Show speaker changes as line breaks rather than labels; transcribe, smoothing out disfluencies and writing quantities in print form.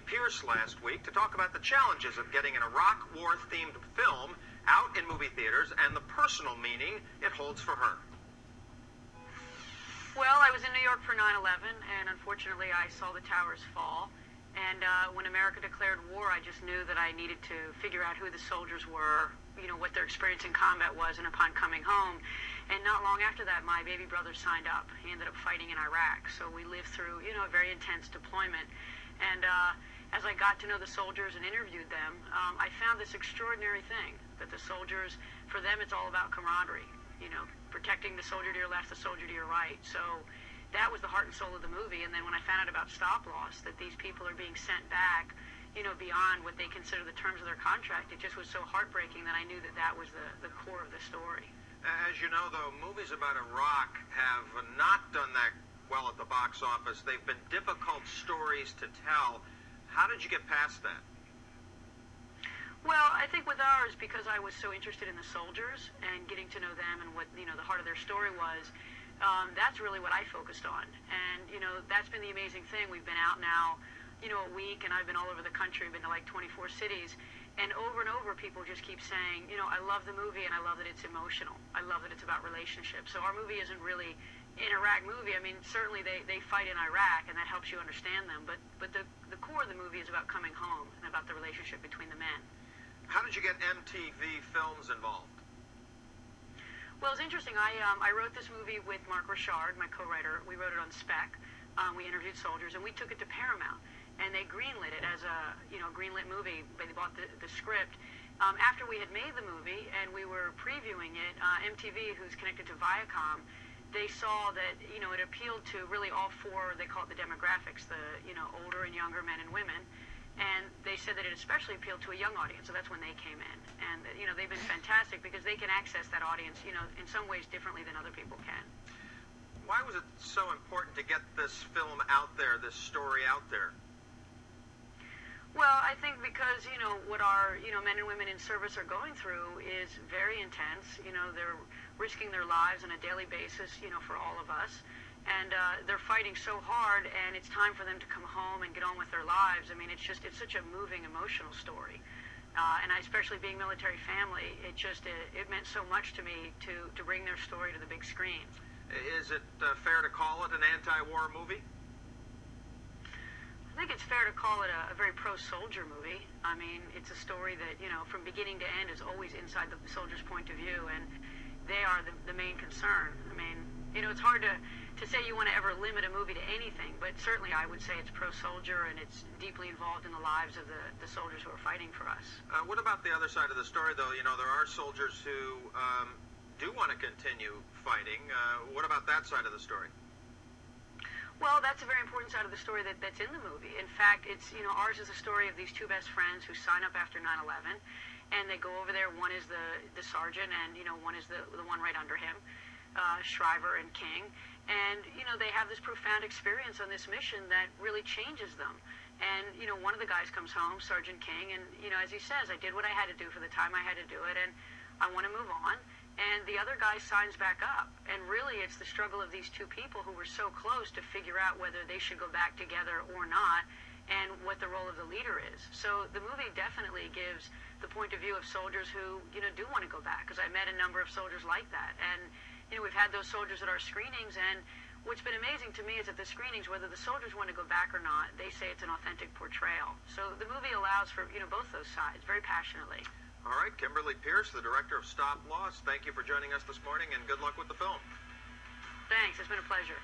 Peirce last week to talk about the challenges of getting an Iraq War-themed film out in movie theaters and the personal meaning it holds for her.
Well, I was in New York for 9/11, and unfortunately I saw the towers fall. And when America declared war, I just knew that I needed to figure out who the soldiers were, you know, what their experience in combat was, and upon coming home. And not long after that, my baby brother signed up. He ended up fighting in Iraq. So we lived through, you know, a very intense deployment. And as I got to know the soldiers and interviewed them, I found this extraordinary thing, that the soldiers, for them, it's all about camaraderie. You know, protecting the soldier to your left, the soldier to your right. So that was the heart and soul of the movie. And then when I found out about stop loss, that these people are being sent back, you know, beyond what they consider the terms of their contract, it just was so heartbreaking that I knew that that was the core of the story.
As you know, though, movies about Iraq have not done that well at the box office. They've been difficult stories to tell. How did you get past that?
Well, I think with ours, because I was so interested in the soldiers and getting to know them and what, you know, the heart of their story was, that's really what I focused on. And, you know, that's been the amazing thing. We've been out now, you know, a week, and I've been all over the country. I've been to like 24 cities. And over people just keep saying, you know, I love the movie and I love that it's emotional. I love that it's about relationships. So our movie isn't really an Iraq movie. I mean, certainly they fight in Iraq, and that helps you understand them. But the core of the movie is about coming home and about the relationship between the men.
How did you get MTV Films involved?
Well, it's interesting. I wrote this movie with Mark Richard, my co-writer. We wrote it on spec. We interviewed soldiers, and we took it to Paramount, and they greenlit it as a, you know, greenlit movie. They bought the script. After we had made the movie and we were previewing it, MTV, who's connected to Viacom, they saw that, you know, it appealed to really all four, they call it the demographics, the, you know, older and younger men and women. And they said that it especially appealed to a young audience, so that's when they came in. And, you know, they've been fantastic because they can access that audience, you know, in some ways differently than other people can.
Why was it so important to get this film out there, this story out there?
Well, I think because, you know, what our, you know, men and women in service are going through is very intense. You know, they're risking their lives on a daily basis, you know, for all of us. And they're fighting so hard, and it's time for them to come home and get on with their lives. I mean, it's such a moving, emotional story. And I, especially being military family, it meant so much to me to bring their story to the big screen.
Is it fair to call it an anti-war movie?
I think it's fair to call it a very pro-soldier movie. I mean, it's a story that, you know, from beginning to end is always inside the soldier's point of view, and they are the main concern. I mean, you know, it's hard to say you want to ever limit a movie to anything, but certainly I would say it's pro-soldier, and it's deeply involved in the lives of the soldiers who are fighting for us.
What about the other side of the story, though? You know, there are soldiers who do want to continue fighting. What about that side of the story?
Well, that's a very important side of the story that's in the movie. In fact, it's, you know, ours is a story of these two best friends who sign up after 9/11, and they go over there. One is the sergeant, and, you know, one is the one right under him, Shriver and King. And, you know, they have this profound experience on this mission that really changes them. And, you know, one of the guys comes home, Sergeant King, and, you know, as he says, I did what I had to do for the time I had to do it, and I want to move on. And the other guy signs back up. And really, it's the struggle of these two people who were so close to figure out whether they should go back together or not, and what the role of the leader is. So the movie definitely gives the point of view of soldiers who, you know, do want to go back, because I met a number of soldiers like that. And, you know, we've had those soldiers at our screenings, and what's been amazing to me is at the screenings, whether the soldiers want to go back or not, they say it's an authentic portrayal. So the movie allows for, you know, both those sides very passionately.
All right, Kimberly Peirce, the director of Stop Loss, thank you for joining us this morning, and good luck with the film.
Thanks. It's been a pleasure.